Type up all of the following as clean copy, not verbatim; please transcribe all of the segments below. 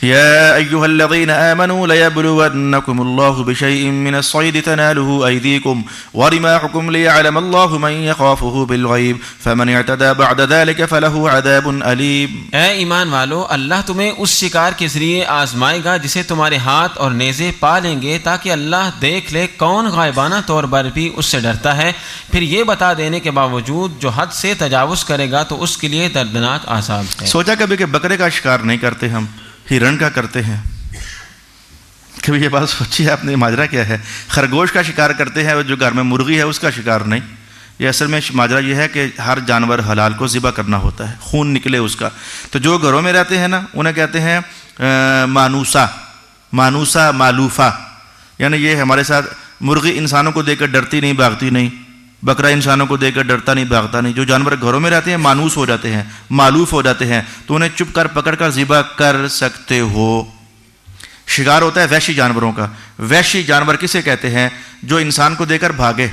يا أيها الذين آمنوا ليبلونكم الله بشيء من الصيد تناله أيديكم ورماحكم ليعلم الله من يخافه بالغيب فمن اعتدى بعد ذلك فله عذاب أليم. اے ایمان والو، اللہ تمہیں اس شکار کے ذریعے آزمائے گا جسے تمہارے ہاتھ اور نیزے پا لیں گے، تاکہ اللہ دیکھ لے کون غائبانہ طور پر بھی اس سے ڈرتا ہے، پھر یہ بتا دینے کے باوجود جو حد سے تجاوز کرے گا تو اس کے لیے دردناک عذاب ہے. سوچا کبھی کہ بکرے کا شکار نہیں کرتے، ہم ہرن کا کرتے ہیں؟ کبھی یہ بات سوچی ہے آپ نے ماجرا کیا ہے؟ خرگوش کا شکار کرتے ہیں، جو گھر میں مرغی ہے اس کا شکار نہیں. یہ اصل میں ماجرا یہ ہے کہ ہر جانور حلال کو ذبح کرنا ہوتا ہے، خون نکلے اس کا. تو جو گھروں میں رہتے ہیں نا انہیں کہتے ہیں مانوسا مالوفا، یعنی یہ ہمارے ساتھ مرغی انسانوں کو دیکھ کر ڈرتی نہیں بھاگتی نہیں، بکرا انسانوں کو دیکھ کر ڈرتا نہیں بھاگتا نہیں. جو جانور گھروں میں رہتے ہیں مانوس ہو جاتے ہیں، معلوف ہو جاتے ہیں، تو انہیں چپ کر پکڑ کر ذبح کر سکتے ہو. شکار ہوتا ہے وحشی جانوروں کا. وحشی جانور کسے کہتے ہیں؟ جو انسان کو دیکھ کر بھاگے.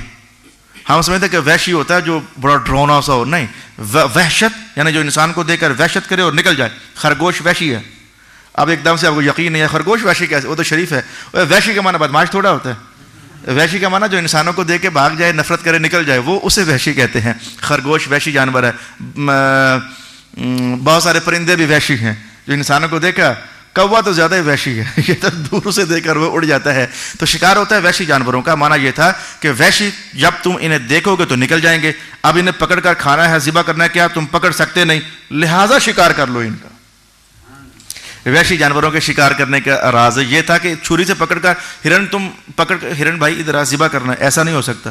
ہم سمجھتے ہیں کہ وحشی ہوتا ہے جو بڑا ڈرونا سا ہو، نہیں، وحشت یعنی جو انسان کو دیکھ کر وحشت کرے اور نکل جائے. خرگوش وحشی ہے. اب ایک دم سے آپ کو یقین نہیں ہے خرگوش وحشی کیسے؟ وہ تو شریف ہے. وحشی کا معنی بدماش تھوڑا ہوتا ہے. وحشی کا معنی جو انسانوں کو دیکھ کے بھاگ جائے، نفرت کرے، نکل جائے، وہ اسے وحشی کہتے ہیں. خرگوش وحشی جانور ہے. بہت سارے پرندے بھی وحشی ہیں. جو انسانوں کو دیکھا، کوا تو زیادہ ہی وحشی ہے، یہ تو دور سے دیکھ کر وہ اڑ جاتا ہے. تو شکار ہوتا ہے وحشی جانوروں کا. معنی یہ تھا کہ وحشی جب تم انہیں دیکھو گے تو نکل جائیں گے. اب انہیں پکڑ کر کھانا ہے، ذبح کرنا ہے، کیا تم پکڑ سکتے نہیں، لہٰذا شکار کر لو ان کا. وحشی جانوروں کے شکار کرنے کا راز یہ تھا کہ چھری سے پکڑ کر ہرن تم پکڑ کر ہرن بھائی ادھر ذبح کرنا ہے، ایسا نہیں ہو سکتا.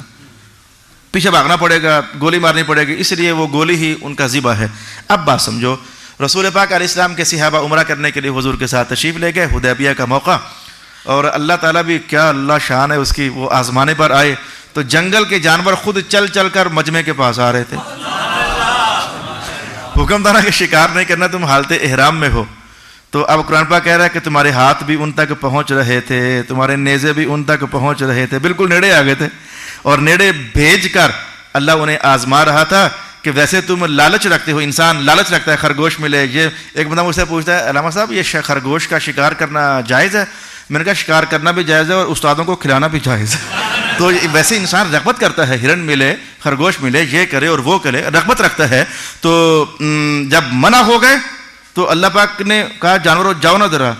پیچھے بھاگنا پڑے گا، گولی مارنی پڑے گی، اس لیے وہ گولی ہی ان کا ذبح ہے. اب بات سمجھو، رسول پاک علیہ السلام کے صحابہ عمرہ کرنے کے لیے حضور کے ساتھ تشریف لے گئے. حدیبیہ کا موقع، اور اللہ تعالیٰ بھی کیا اللہ شان ہے اس کی، وہ آزمانے پر آئے تو جنگل کے جانور خود چل چل کر مجمع کے پاس آ رہے تھے. حکم تھا نا کہ شکار نہیں کرنا، تم حالت احرام میں ہو. تو اب قرآن پاک کہہ رہا ہے کہ تمہارے ہاتھ بھی ان تک پہنچ رہے تھے، تمہارے نیزے بھی ان تک پہنچ رہے تھے، بالکل نیڑے آ گئے تھے. اور نیڑے بھیج کر اللہ انہیں آزما رہا تھا کہ ویسے تم لالچ رکھتے ہو، انسان لالچ رکھتا ہے خرگوش ملے. یہ ایک بندہ مجھ سے پوچھتا ہے علامہ صاحب یہ خرگوش کا شکار کرنا جائز ہے؟ میں نے کہا شکار کرنا بھی جائز ہے اور استادوں کو کھلانا بھی جائز ہے. تو ویسے انسان رغبت کرتا ہے، ہرن ملے، خرگوش ملے، یہ کرے اور وہ کرے، رغبت رکھتا ہے. تو جب منع ہو گئے تو اللہ پاک نے کہا جانوروں جاؤ نہ ذرا،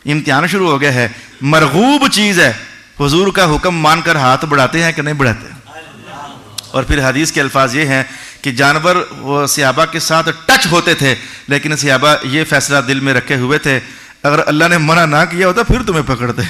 امتحان شروع ہو گیا ہے. مرغوب چیز ہے، حضور کا حکم مان کر ہاتھ بڑھاتے ہیں کہ نہیں بڑھاتے؟ اور پھر حدیث کے الفاظ یہ ہیں کہ جانور وہ صحابہ کے ساتھ ٹچ ہوتے تھے، لیکن صحابہ یہ فیصلہ دل میں رکھے ہوئے تھے اگر اللہ نے منع نہ کیا ہوتا پھر تمہیں پکڑتے،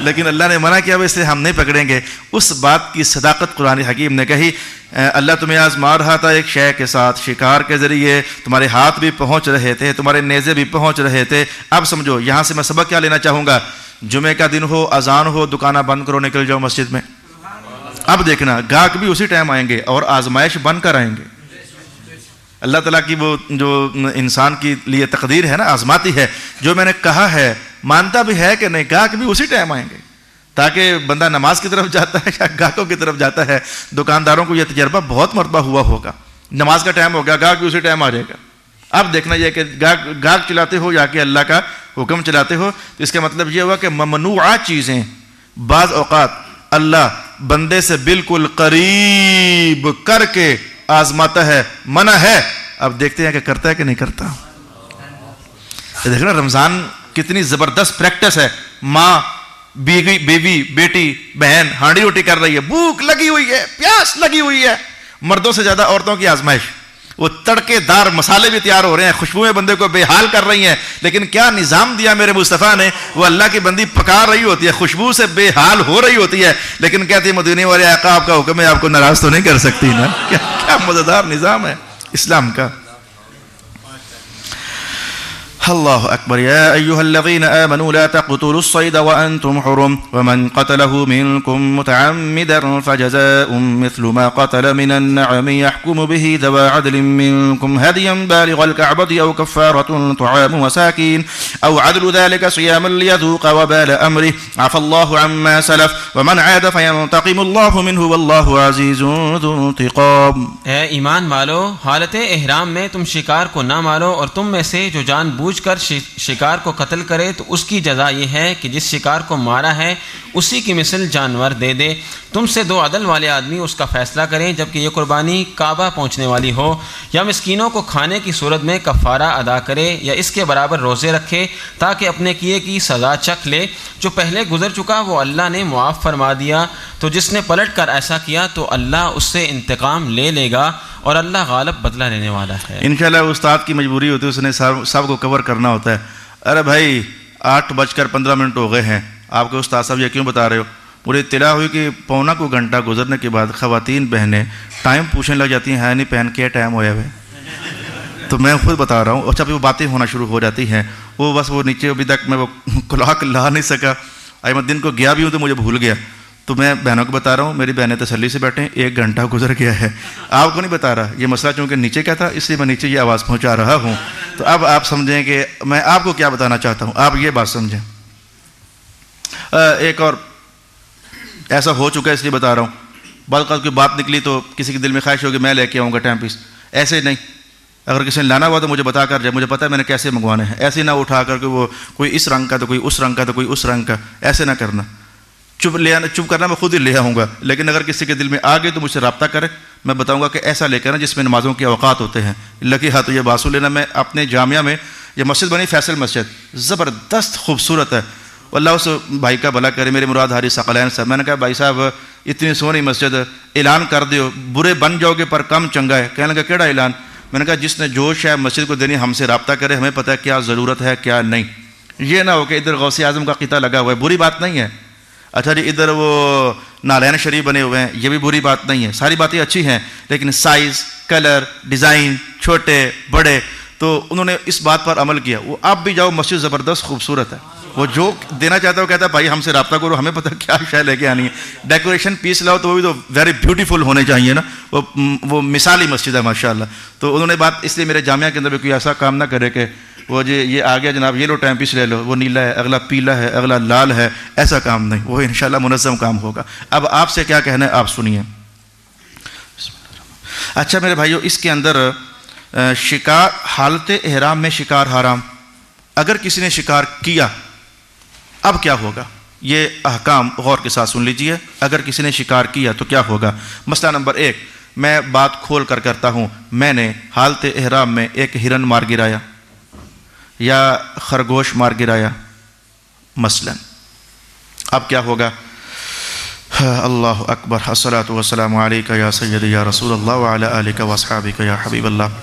لیکن اللہ نے منع کیا اس لیے ہم نہیں پکڑیں گے. اس بات کی صداقت قرآن حکیم نے کہی. اللہ تمہیں آزما رہا تھا ایک شے کے ساتھ، شکار کے ذریعے تمہارے ہاتھ بھی پہنچ رہے تھے، تمہارے نیزے بھی پہنچ رہے تھے. اب سمجھو یہاں سے میں سبق کیا لینا چاہوں گا. جمعے کا دن ہو، اذان ہو، دکانیں بند کرو، نکل جاؤ مسجد میں. اب دیکھنا گاہک بھی اسی ٹائم آئیں گے اور آزمائش بن کر آئیں گے. اللہ تعالیٰ کی وہ جو انسان کی لیے تقدیر ہے نا، آزماتی ہے. جو میں نے کہا ہے مانتا بھی ہے کہ نہیں، گاہک بھی اسی ٹائم آئیں گے. تاکہ بندہ نماز کی طرف جاتا ہے یا گاہکوں کی طرف جاتا ہے. دکانداروں کو یہ تجربہ بہت مرتبہ ہوا ہوگا. نماز کا ٹائم ہو گیا، گاہک بھی اسی ٹائم آ جائے گا. اب دیکھنا یہ کہ گاہک چلاتے ہو یا کہ اللہ کا حکم چلاتے ہو، تو اس کا مطلب یہ ہوا کہ ممنوعہ چیزیں بعض اوقات اللہ بندے سے بالکل قریب کر کے آزماتا ہے. منع ہے، اب دیکھتے ہیں کہ کرتا ہے کہ نہیں کرتا. دیکھنا رمضان کتنی زبردست پریکٹس ہے. ماں بیوی بیٹی بہن ہانڈی روٹی کر رہی ہے، بھوک لگی ہوئی ہے، پیاس لگی ہوئی ہے. مردوں سے زیادہ عورتوں کی آزمائش. وہ تڑکے دار مسالے بھی تیار ہو رہے ہیں، خوشبوئیں بندے کو بے حال کر رہی ہیں، لیکن کیا نظام دیا میرے مصطفیٰ نے. وہ اللہ کی بندی پکا رہی ہوتی ہے، خوشبو سے بے حال ہو رہی ہوتی ہے، لیکن کہتی ہے مدینے والے آقا آپ کا حکم ہے، آپ کو ناراض تو نہیں کر سکتی نا. کیا مزیدار نظام ہے اسلام کا. اللہ اکبر. یا ایھا الذین آمنوا لا تقتلوا الصید وانتم حرم ومن قتله منکم متعمدا فجزاء مثل ما قتل من النعم يحكم به ذوى عدل منكم هديا بالغ الكعبة او كفارة طعام مساكين او عدل ذلك صياما ليذوق وبال امره عفى الله عما سلف ومن عاد فينتقم الله منه والله عزيز ذو انتقام. اے ایمان والو، حالت احرام میں تم شکار کو نہ مارو، اور تم میں سے جو جان بوجھ بوجھ کر شکار کو قتل کرے تو اس کی جزا یہ ہے کہ جس شکار کو مارا ہے اسی کی مثل جانور دے دے۔ تم سے 2 عدل والے آدمی اس کا فیصلہ کریں، جبکہ یہ قربانی کعبہ پہنچنے والی ہو، یا مسکینوں کو کھانے کی صورت میں کفارہ ادا کرے یا اس کے برابر روزے رکھے تاکہ اپنے کیے کی سزا چکھ لے۔ جو پہلے گزر چکا وہ اللہ نے معاف فرما دیا، تو جس نے پلٹ کر ایسا کیا تو اللہ اس سے انتقام لے لے گا، اور اللہ غالب بدلہ لینے والا ہے۔ انشاءاللہ استاد کی مجبوری ہوتی ہے، اس نے سب کو کور کرنا ہوتا ہے۔ ارے بھائی 8:15 ہو گئے ہیں، آپ کے استاد صاحب یہ کیوں بتا رہے ہو؟ مجھے اطلاع ہوئی کہ پونا کو گھنٹہ گزرنے کے بعد خواتین بہنیں ٹائم پوچھنے لگ جاتی ہیں، ہے نہیں پہن کے ٹائم ہویا ہوئے، تو میں خود بتا رہا ہوں۔ اچھا وہ باتیں ہونا شروع ہو جاتی ہیں، وہ بس وہ نیچے ابھی تک میں وہ کلاک لا نہیں سکا، احمد دن کو گیا بھی ہوں تو مجھے بھول گیا، تو میں بہنوں کو بتا رہا ہوں، میری بہنیں تسلی سے بیٹھیں، 1 گھنٹہ گزر گیا ہے، آپ کو نہیں بتا رہا۔ یہ مسئلہ چونکہ نیچے کا تھا اس لیے میں نیچے یہ آواز پہنچا رہا ہوں، تو اب آپ سمجھیں کہ میں آپ کو کیا بتانا چاہتا ہوں، آپ یہ بات سمجھیں۔ ایک اور ایسا ہو چکا ہے اس لیے بتا رہا ہوں، بعض اوقات کوئی بات نکلی تو کسی کے دل میں خواہش ہوگی میں لے کے آؤں گا ٹائم پیس، ایسے نہیں، اگر کسی نے لانا ہوا تو مجھے بتا کر جائے، مجھے پتہ ہے میں نے کیسے منگوانے ہیں، ایسے نہ اٹھا کر کے وہ کوئی اس رنگ کا تو کوئی اس رنگ کا تو کوئی اس رنگ کا، ایسے نہ کرنا۔ چپ کرنا میں خود ہی لے آؤں گا، لیکن اگر کسی کے دل میں آ گئے تو مجھ سے رابطہ کرے، میں بتاؤں گا کہ ایسا لے کر نا جس میں نمازوں کے اوقات ہوتے ہیں۔ لکی ہاتھ یہ باسو لینا، میں اپنے جامعہ میں یہ مسجد بنی فیصل مسجد، زبردست خوبصورت ہے، اللہ اس بھائی کا بھلا کرے، میرے مراد حاری ثقلین صاحب۔ میں نے کہا بھائی صاحب اتنی سونی مسجد، اعلان کر دیو، برے بن جاؤ گے پر کم چنگا ہے۔ کہنے لگا کیڑا اعلان؟ میں نے کہا جس نے جوش ہے مسجد کو دینی ہم سے رابطہ کرے، ہمیں پتہ ہے کیا ضرورت ہے کیا نہیں، یہ نہ ہو کہ ادھر غوث اعظم کا قطعہ لگا ہوا ہے، بری بات نہیں ہے۔ اچھا جی ادھر وہ نالین شریف بنے ہوئے ہیں، یہ بھی بری بات نہیں ہے، ساری باتیں اچھی ہیں، لیکن سائز، کلر، ڈیزائن، چھوٹے بڑے، تو انہوں نے اس بات پر عمل کیا۔ وہ آپ بھی جاؤ مسجد زبردست خوبصورت ہے، وہ جو دینا چاہتا ہے وہ کہتا ہے بھائی ہم سے رابطہ کرو، ہمیں پتہ کیا شے لے کے آنی ہے۔ ڈیکوریشن پیس لاؤ تو وہ بھی تو ویری بیوٹیفل ہونے چاہیے نا، وہ مثالی مسجد ہے ماشاءاللہ۔ تو انہوں نے بات اس لیے میرے جامعہ کے اندر بھی کوئی ایسا کام نہ کرے کہ وہ جی یہ آ گیا جناب یہ لو ٹائم پیس لے لو، وہ نیلا ہے اگلا پیلا ہے اگلا لال ہے، ایسا کام نہیں، وہ انشاءاللہ منظم کام ہوگا۔ اب آپ سے کیا کہنا ہے آپ سنیے۔ اچھا میرے بھائیو، اس کے اندر شکار، حالت احرام میں شکار حرام، اگر کسی نے شکار کیا اب کیا ہوگا؟ یہ احکام غور کے ساتھ سن لیجئے۔ اگر کسی نے شکار کیا تو کیا ہوگا؟ مسئلہ نمبر 1، میں بات کھول کر کرتا ہوں، میں نے حالت احرام میں ایک ہرن مار گرایا یا خرگوش مار گرایا مثلا، اب کیا ہوگا؟ اللہ اکبر، الصلاۃ والسلام علیک یا سیدی یا رسول اللہ وعلی آلک واصحابک یا حبیب اللہ۔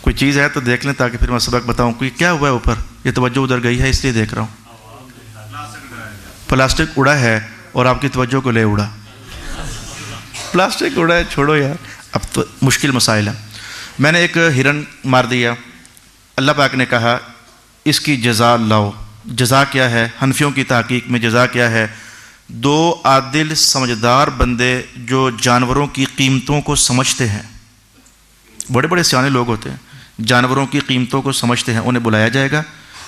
کوئی چیز ہے تو دیکھ لیں تاکہ پھر میں سبق بتاؤں۔ کوئی کیا ہوا ہے اوپر؟ یہ توجہ ادھر گئی ہے اس لیے دیکھ رہا ہوں۔ پلاسٹک اڑا ہے اور آپ کی توجہ کو لے اڑا۔ پلاسٹک اڑا ہے چھوڑو یار، اب تو مشکل مسائل ہیں۔ میں نے ایک ہرن مار دیا، اللہ پاک نے کہا اس کی جزا لاؤ۔ جزا کیا ہے؟ حنفیوں کی تحقیق میں جزا کیا ہے؟ 2 عادل سمجھدار بندے جو جانوروں کی قیمتوں کو سمجھتے ہیں، بڑے بڑے سیانے لوگ ہوتے ہیں، جانوروں کی قیمتوں کو سمجھتے ہیں، انہیں بلایا جائے گا۔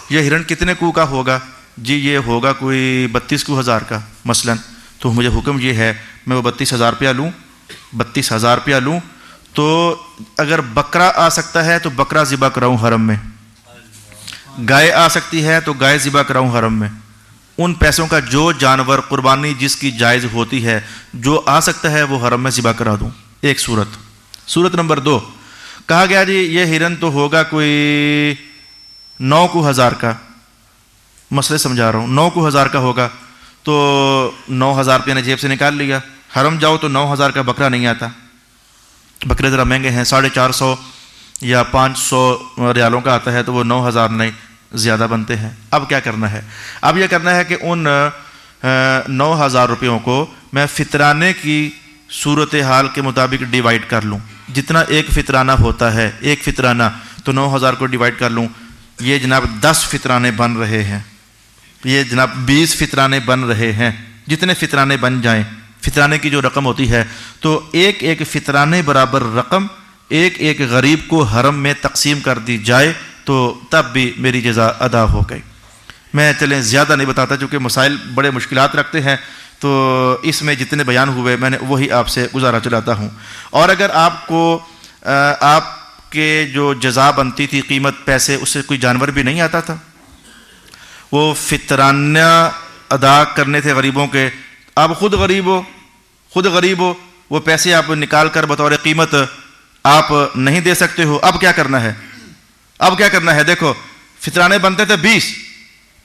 یہ ہرن کتنے کو کا ہوگا؟ جی یہ ہوگا کوئی 32,000 کا مثلا، تو مجھے حکم یہ ہے میں وہ 32,000 روپیہ لوں، 32,000 روپیہ لوں، تو اگر بکرا آ سکتا ہے تو بکرا ذبح کراؤں حرم میں، گائے آ سکتی ہے تو گائے ذبح کراؤں حرم میں، ان پیسوں کا جو جانور قربانی جس کی جائز ہوتی ہے جو آ سکتا ہے وہ حرم میں ذبح کرا دوں۔ ایک صورت نمبر 2، کہا گیا جی یہ ہرن تو ہوگا کوئی 9,000 کا، مسئلے سمجھا رہا ہوں، 9,000 کا ہوگا، تو 9,000 روپیہ نے جیب سے نکال لیا۔ حرم جاؤ تو 9,000 کا بکرا نہیں آتا، بکرے ذرا مہنگے ہیں، 450 یا 500 ریالوں کا آتا ہے، تو وہ 9,000 نہیں زیادہ بنتے ہیں۔ اب کیا کرنا ہے؟ اب یہ کرنا ہے کہ ان 9,000 روپیوں کو میں فطرانے کی صورتحال کے مطابق ڈیوائیڈ کر لوں، جتنا ایک فطرانہ ہوتا ہے، ایک فطرانہ، تو 9,000 کو ڈیوائیڈ کر لوں، یہ جناب 10 فطرانے بن رہے ہیں، یہ جناب 20 فطرانے بن رہے ہیں، جتنے فطرانے بن جائیں، فطرانے کی جو رقم ہوتی ہے، تو ایک ایک فطرانے برابر رقم ایک ایک غریب کو حرم میں تقسیم کر دی جائے تو تب بھی میری جزا ادا ہو گئی۔ میں چلیں زیادہ نہیں بتاتا چونکہ مسائل بڑے مشکلات رکھتے ہیں، تو اس میں جتنے بیان ہوئے میں نے وہی آپ سے گزارا چلاتا ہوں۔ اور اگر آپ کو آپ کے جو جزا بنتی تھی قیمت پیسے اس سے کوئی جانور بھی نہیں آتا تھا. وہ فطرانہ ادا کرنے تھے غریبوں کے. آپ خود غریب ہو وہ پیسے آپ نکال کر بطور قیمت آپ نہیں دے سکتے ہو. اب کیا کرنا ہے؟ دیکھو فطرانے بنتے تھے 20,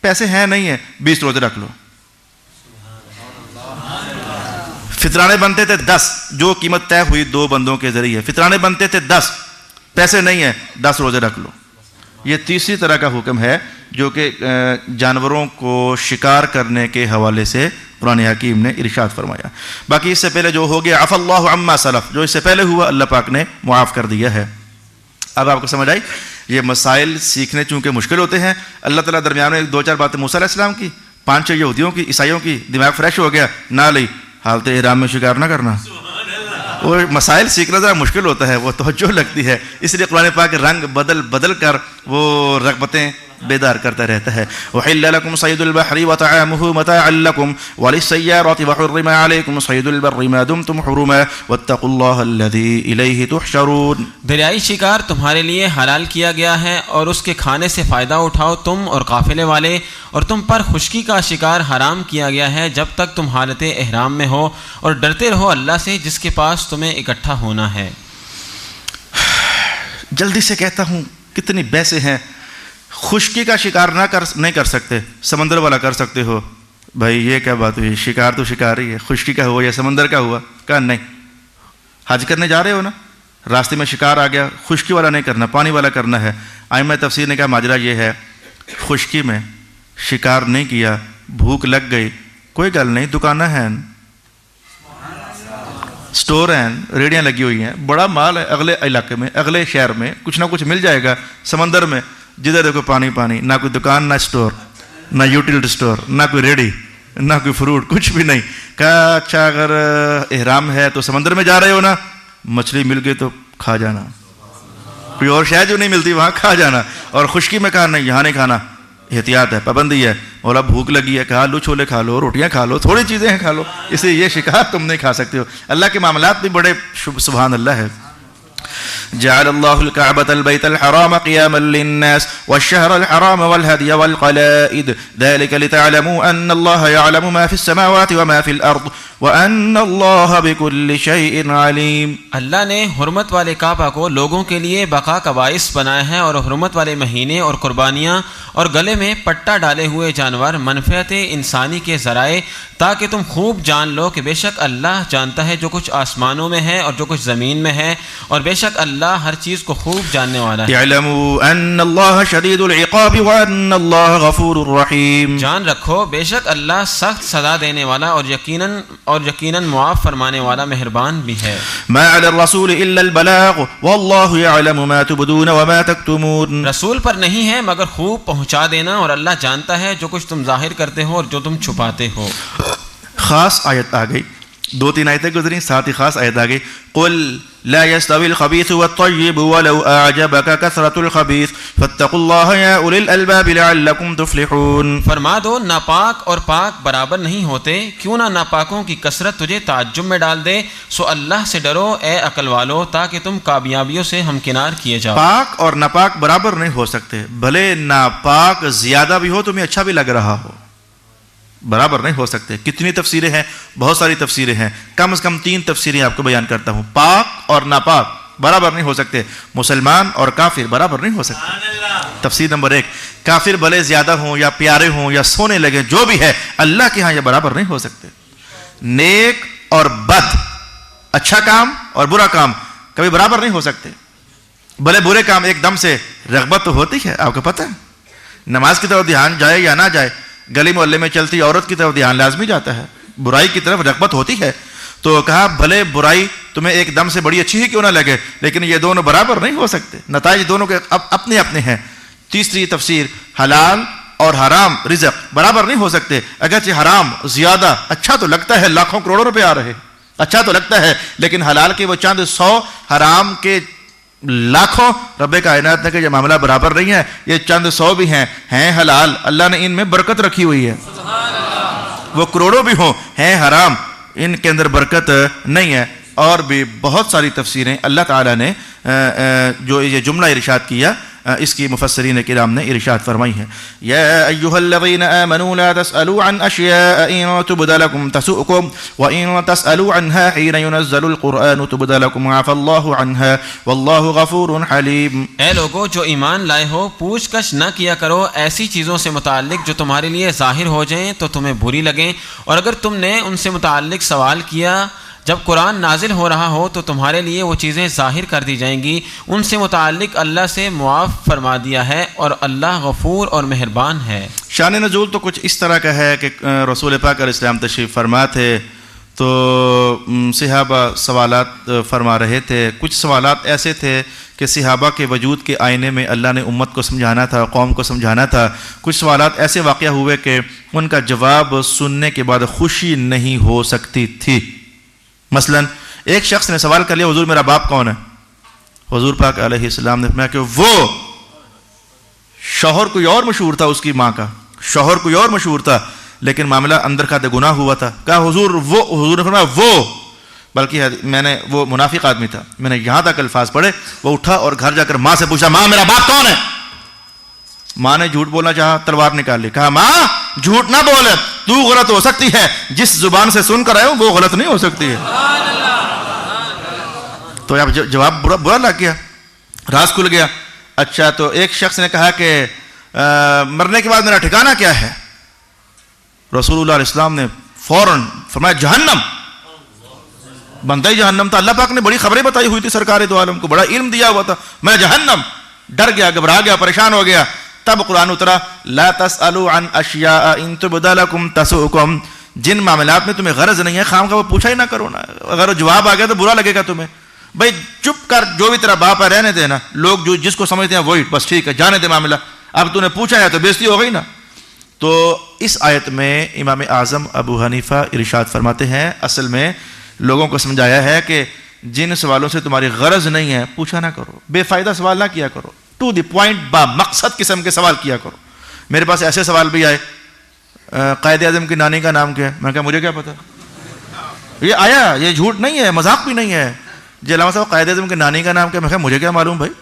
پیسے ہیں نہیں ہیں, 20 روزے رکھ لو. فطرانے بنتے تھے 10, جو قیمت طے ہوئی 2 بندوں کے ذریعے. فطرانے بنتے تھے 10, پیسے نہیں ہیں, 10 روزے رکھ لو. یہ تیسری طرح کا حکم ہے جو کہ جانوروں کو شکار کرنے کے حوالے سے قرآن حکیم نے ارشاد فرمایا. باقی اس سے پہلے جو ہو گیا عفا اللہ عما سلف, جو اس سے پہلے ہوا اللہ پاک نے معاف کر دیا ہے. اب آپ کو سمجھ آئی؟ یہ مسائل سیکھنے چونکہ مشکل ہوتے ہیں. اللہ تعالیٰ درمیان میں 2-4 باتیں موسیٰ علیہ السلام کی, 5-6 یہودیوں کی, عیسائیوں کی, دماغ فریش ہو گیا, نہ لئی حالت احرام میں شکار نہ کرنا. وہ مسائل سیکھنا ذرا مشکل ہوتا ہے, وہ توجہ لگتی ہے, اس لیے قرآن پاک رنگ بدل کر وہ رغبتیں بیدار کرتا رہتا ہے. وحل لكم صيد البحر وطعامه متاعا لكم وللسيارة وحرم عليكم صيد البر ما دمتم حرما واتقوا الله الذي إليه تحشرون. دریائی شکار تمہارے لیے حلال کیا گیا ہے اور اس کے کھانے سے فائدہ اٹھاؤ تم اور قافلے والے, اور تم پر خشکی کا شکار حرام کیا گیا ہے جب تک تم حالت احرام میں ہو, اور ڈرتے رہو اللہ سے جس کے پاس تمہیں اکٹھا ہونا ہے. جلدی سے کہتا ہوں کتنی بحثیں ہیں. خشکی کا شکار نہیں کر سکتے, سمندر والا کر سکتے ہو. بھائی یہ کیا بات ہوئی؟ شکار تو شکار ہی ہے, خشکی کا ہوا یا سمندر کا ہوا. کہا نہیں, حج کرنے جا رہے ہو نا, راستے میں شکار آ گیا, خشکی والا نہیں کرنا, پانی والا کرنا ہے. ائمہ تفسیر نے کہا ماجرا یہ ہے, خشکی میں شکار نہیں کیا, بھوک لگ گئی, کوئی گل نہیں, دکانیں ہیں, سٹور ہیں, ریڑیاں لگی ہوئی ہیں, بڑا مال ہے اگلے علاقے میں, اگلے شہر میں کچھ نہ کچھ مل جائے گا. سمندر میں جدھر دیکھو پانی, نہ کوئی دکان, نہ سٹور, نہ یوٹیلٹی سٹور, نہ کوئی ریڑی, نہ کوئی فروٹ, کچھ بھی نہیں. کہا اچھا اگر احرام ہے تو سمندر میں جا رہے ہو نا, مچھلی مل گئی تو کھا جانا, کوئی اور شاید جو نہیں ملتی وہاں کھا جانا. اور خشکی میں کہا نہیں, یہاں نہیں کھانا, احتیاط ہے, پابندی ہے. اور اب بھوک لگی ہے, کہا آلو چھولے کھا لو, روٹیاں کھا لو, تھوڑی چیزیں ہیں کھا لو, اس لیے یہ شکار تم نہیں کھا سکتے ہو. اللہ کے معاملات بھی بڑے سبحان اللہ ہے. جعل الله الكعبة البيت الحرام قياما للناس والشهر الحرام والهدي والقلائد ذلك لتعلموا أن الله يعلم ما في السماوات وما في الأرض وأن الله بكل شيء عليم. اللہ نے حرمت والے کعبہ کو لوگوں کے لیے بقا کا باعث بنایا ہے, اور حرمت والے مہینے اور قربانیاں اور گلے میں پٹا ڈالے ہوئے جانور منفعت انسانی کے ذرائع, تاکہ تم خوب جان لو کہ بے شک اللہ جانتا ہے جو کچھ آسمانوں میں ہے اور جو کچھ زمین میں ہے, اور بے شک اللہ ہر چیز کو خوب جاننے والا ہے. اعلموا ان اللہ شدید العقاب وان اللہ غفور رحیم. جان رکھو بے شک اللہ سخت سزا دینے والا اور یقیناً معاف فرمانے والا مہربان بھی ہے. ما علی الرسول الا البلاغ واللہ یعلم ما تبدون وما تکتمون. رسول پر نہیں ہے مگر خوب پہنچا دینا, اور اللہ جانتا ہے جو کچھ تم ظاہر کرتے ہو اور جو تم چھپاتے ہو. خاص آیت آ گئی, 2-3 آیتیں گزری, ساتھ ہی خاص آیت آ گئی. قل لا يستوي الخبيث والطيب ولو أعجبك كثرة الخبيث فاتقوا الله يا أولي الألباب لعلكم تفلحون. فرما دو ناپاک اور پاک برابر نہیں ہوتے, کیوں نہ ناپاکوں کی کثرت تجھے تعجب میں ڈال دے, سو اللہ سے ڈرو اے عقل والو تاکہ تم کامیابیوں سے ہمکنار کیے جاؤ. پاک اور ناپاک برابر نہیں ہو سکتے, بھلے ناپاک زیادہ بھی ہو تمہیں اچھا بھی لگ رہا ہو, برابر نہیں ہو سکتے. کتنی تفسیریں ہیں, بہت ساری تفسیریں ہیں, کم از کم 3 تفسیریں آپ کو بیان کرتا ہوں. پاک اور ناپاک برابر نہیں ہو سکتے, مسلمان اور کافر برابر نہیں ہو سکتے. تفسیر نمبر 1, کافر بھلے زیادہ ہوں یا پیارے ہوں یا سونے لگے, جو بھی ہے اللہ کے ہاں یہ برابر نہیں ہو سکتے. نیک اور بد, اچھا کام اور برا کام کبھی برابر نہیں ہو سکتے. بھلے برے کام ایک دم سے رغبت تو ہوتی ہے, آپ کو پتہ ہے, نماز کی طرف دھیان جائے یا نہ جائے, گلی محلے میں چلتی عورت کی طرف دھیان لازمی جاتا ہے, برائی کی طرف رغبت ہوتی ہے. تو کہا بھلے برائی تمہیں ایک دم سے بڑی اچھی ہی کیوں نہ لگے, لیکن یہ دونوں برابر نہیں ہو سکتے, نتائج دونوں کے اپنے اپنے ہیں. تیسری تفسیر, حلال اور حرام رزق برابر نہیں ہو سکتے. اگرچہ حرام زیادہ اچھا تو لگتا ہے, لاکھوں کروڑوں روپے آ رہے, اچھا تو لگتا ہے, لیکن حلال کے وہ چند 100, حرام کے لاکھوں. رب کائنات نے کہ یہ معاملہ برابر نہیں ہے, یہ چند 100 بھی ہیں حلال, اللہ نے ان میں برکت رکھی ہوئی ہے. وہ کروڑوں بھی ہوں, ہیں حرام, ان کے اندر برکت نہیں ہے. اور بھی بہت ساری تفسیریں اللہ تعالیٰ نے جو یہ جملہ ارشاد کیا اس کی مفسرین کرام نے ارشاد فرمائی ہے. یا ایھا الذین آمنوا لا تسألوا عن اشیاء ان تبد لکم تسؤکم وان تسألوا عنها حین ينزل القرآن تبد لکم عفا اللہ عنها واللہ غفور حلیم. اے لوگو جو ایمان لائے ہو پوچھ گچھ نہ کیا کرو ایسی چیزوں سے متعلق جو تمہارے لیے ظاہر ہو جائیں تو تمہیں بری لگیں، اور اگر تم نے ان سے متعلق سوال کیا جب قرآن نازل ہو رہا ہو تو تمہارے لیے وہ چیزیں ظاہر کر دی جائیں گی. ان سے متعلق اللہ سے معاف فرما دیا ہے اور اللہ غفور اور مہربان ہے. شان نزول تو کچھ اس طرح کا ہے کہ رسول پاک علیہ السلام تشریف فرما تھے تو صحابہ سوالات فرما رہے تھے. کچھ سوالات ایسے تھے کہ صحابہ کے وجود کے آئینے میں اللہ نے امت کو سمجھانا تھا، قوم کو سمجھانا تھا. کچھ سوالات ایسے واقع ہوئے کہ ان کا جواب سننے کے بعد خوشی نہیں ہو سکتی تھی. مثلا ایک شخص نے سوال کر لیا حضور میرا باپ کون ہے؟ حضور پاک علیہ السلام نے فرمایا کہ وہ شوہر کوئی اور مشہور تھا، اس کی ماں کا شوہر کوئی اور مشہور تھا، لیکن معاملہ اندر کھاتے گناہ ہوا تھا. کہا حضور نے فرمایا وہ، بلکہ میں نے وہ منافق آدمی تھا، میں نے یہاں تک الفاظ پڑھے. وہ اٹھا اور گھر جا کر ماں سے پوچھا ماں میرا باپ کون ہے؟ ماں نے جھوٹ بولنا چاہا، تلوار نکال لی. کہا ماں جھوٹ نہ بول، تو غلط ہو سکتی ہے، جس زبان سے سن کر آئے ہو وہ غلط نہیں ہو سکتی ہے. تو اب جواب برا لگ گیا، راز کھل گیا. اچھا تو ایک شخص نے کہا کہ مرنے کے بعد میرا ٹھکانہ کیا ہے؟ رسول اللہ علیہ السلام نے فوراً فرمایا جہنم. بندہ ہی جہنم تھا. اللہ پاک نے بڑی خبریں بتائی ہوئی تھی سرکار دو عالم کو، بڑا علم دیا ہوا تھا. میں جہنم، ڈر گیا، گھبرا گیا، پریشان ہو گیا. تب قرآن اترا لا تسألوا عن اشیاء ان تبد لکم تسؤکم. جن معاملات میں تمہیں غرض نہیں ہے خام کا وہ پوچھا ہی نہ کرو نا. اگر وہ جواب آ گیا تو برا لگے گا تمہیں. بھائی چپ کر، جو بھی تیرا باپ ہے رہنے دینا. لوگ جو جس کو سمجھتے ہیں وہی بس ٹھیک ہے، جانے دے معاملہ. اب تو نے پوچھا ہے تو بےزتی ہو گئی نا. تو اس آیت میں امام اعظم ابو حنیفہ ارشاد فرماتے ہیں اصل میں لوگوں کو سمجھایا ہے کہ جن سوالوں سے تمہاری غرض نہیں ہے پوچھا نہ کرو، بے فائدہ سوال نہ کیا کرو، ٹو دی پوائنٹ با مقصد قسم کے سوال کیا کرو. میرے پاس ایسے سوال بھی آئے قائد اعظم کی نانی کا نام کیا ہے؟ میں کہا مجھے کیا پتا. یہ آیا، یہ جھوٹ نہیں ہے، مذاق بھی نہیں ہے. جی علامہ صاحب قائد اعظم کی نانی کا نام کیا؟ میں کہا مجھے کیا معلوم بھائی،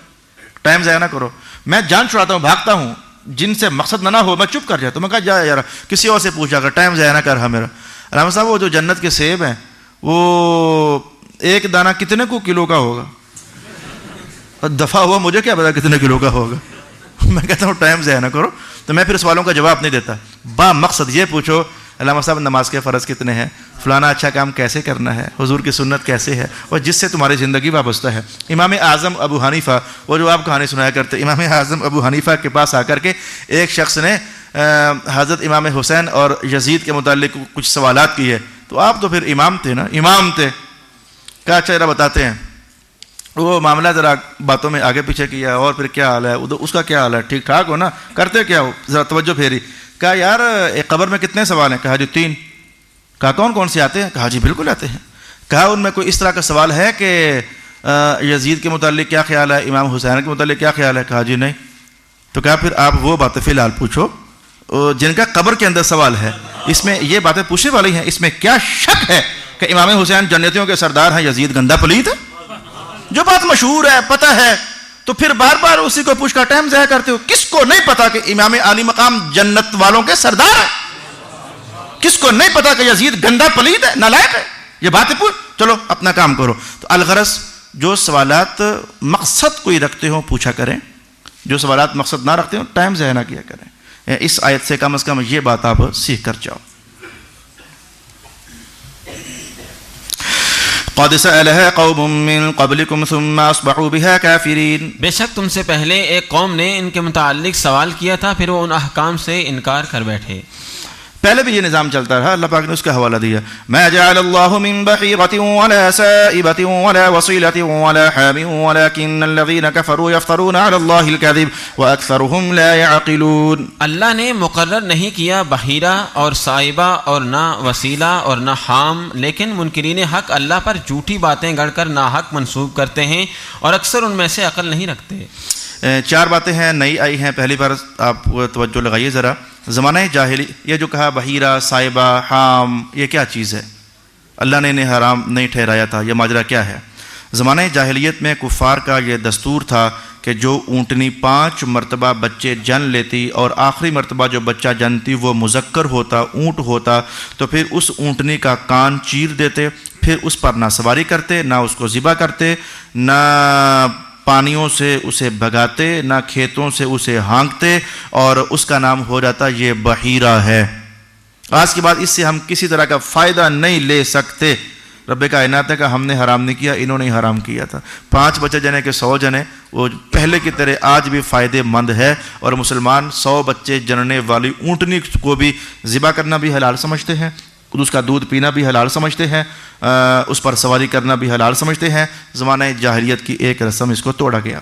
ٹائم ضائع نہ کرو. میں جان چھڑاتا ہوں، بھاگتا ہوں. جن سے مقصد نہ ہو میں چپ کر جاتا ہوں. میں کہا جا یار کسی اور سے پوچھا کر، ٹائم ضائع نہ کر. ہاں میرا علامہ صاحب وہ جو جنت کے سیب ہیں وہ ایک دانہ کتنے کو کلو کا ہوگا؟ دفعہ ہوا مجھے کیا پتا کتنے کلو کا ہوگا. میں کہتا ہوں ٹائم ضائع نہ کرو. تو میں پھر سوالوں کا جواب نہیں دیتا. با مقصد یہ پوچھو علامہ صاحب نماز کے فرض کتنے ہیں، فلانا اچھا کام کیسے کرنا ہے، حضور کی سنت کیسے ہے، اور جس سے تمہاری زندگی وابستہ ہے. امام اعظم ابو حنیفہ، وہ جو آپ کہانی سنایا کرتے، امام اعظم ابو حنیفہ کے پاس آ کر کے ایک شخص نے حضرت امام حسین اور یزید کے متعلق کچھ سوالات کیے. تو آپ تو پھر امام تھے نا، امام تھے. کیا اچھا ذرا بتاتے ہیں. وہ معاملہ ذرا باتوں میں آگے پیچھے کیا، اور پھر کیا حال ہے اس کا، کیا حال ہے، ٹھیک ٹھاک ہو نا، کرتے کیا ہو، ذرا توجہ پھیری. کہا یار ایک قبر میں کتنے سوال ہیں؟ کہا جی 3. کہا کون کون سے آتے ہیں؟ کہا جی بالکل آتے ہیں. کہا ان میں کوئی اس طرح کا سوال ہے کہ یزید کے متعلق کیا خیال ہے، امام حسین کے متعلق کیا خیال ہے؟ کہا جی نہیں. تو کہا پھر آپ وہ باتیں فی الحال پوچھو جن کا قبر کے اندر سوال ہے. اس میں یہ باتیں پوچھنے والی ہیں، اس میں کیا شک ہے کہ امام حسین جنتیوں کے سردار ہیں، یزید گندا پلید ہے؟ جو بات مشہور ہے، پتہ ہے، تو پھر بار بار اسی کو پوچھ کر ٹائم ضائع کرتے ہو. کس کو نہیں پتا کہ امام عالی مقام جنت والوں کے سردار ہے؟ کس کو نہیں پتا کہ یزید گندا پلید ہے، نالائق ہے؟ یہ باتیں پوچھ، چلو اپنا کام کرو. تو الغرض جو سوالات مقصد کوئی رکھتے ہوں پوچھا کریں، جو سوالات مقصد نہ رکھتے ہوں ٹائم ضائع نہ کیا کریں. اس آیت سے کم از کم یہ بات آپ سیکھ کر جاؤ. قد سألها قوم من قبلكم ثم اصبحوا بها كافرين. بے شک تم سے پہلے ایک قوم نے ان کے متعلق سوال کیا تھا، پھر وہ ان احکام سے انکار کر بیٹھے. پہلے بھی یہ نظام چلتا رہا، اللہ پاک نے اس کا حوالہ دیا. ما جعل الله من بحيرة ولا سائبة ولا وصيلة ولا حام ولكن الذين كفروا يفترون على الله الكذب وأكثرهم لا يعقلون. اللہ نے مقرر نہیں کیا بحیرہ اور سائبہ اور نہ وسیلہ اور نہ حام، لیکن منکرین حق اللہ پر جھوٹی باتیں گڑھ کر ناحق منسوب کرتے ہیں اور اکثر ان میں سے عقل نہیں رکھتے. 4 باتیں ہیں نئی آئی ہیں. پہلی بار آپ توجہ لگائیے ذرا. زمانہ جاہلی یہ جو کہا بحیرہ، سائبہ، حام، یہ کیا چیز ہے؟ اللہ نے انہیں حرام نہیں ٹھہرایا تھا. یہ ماجرا کیا ہے؟ زمانہ جاہلیت میں کفار کا یہ دستور تھا کہ جو اونٹنی 5 مرتبہ بچے جن لیتی اور آخری مرتبہ جو بچہ جنتی وہ مذکر ہوتا، اونٹ ہوتا، تو پھر اس اونٹنی کا کان چیر دیتے، پھر اس پر نہ سواری کرتے، نہ اس کو ذبح کرتے، نہ پانیوں سے اسے بھگاتے، نہ کھیتوں سے اسے ہانکتے، اور اس کا نام ہو جاتا یہ بحیرہ ہے. آج کے بعد اس سے ہم کسی طرح کا فائدہ نہیں لے سکتے. رب کائنات ہے کہ ہم نے حرام نہیں کیا، انہوں نے حرام کیا تھا. 5 بچے جنے کہ 100 جنے، وہ پہلے کی طرح آج بھی فائدے مند ہے، اور مسلمان 100 بچے جننے والی اونٹنی کو بھی ذبح کرنا بھی حلال سمجھتے ہیں، اس کا دودھ پینا بھی حلال سمجھتے ہیں، اس پر سواری کرنا بھی حلال سمجھتے ہیں. زمانہ جاہلیت کی ایک رسم اس کو توڑا گیا.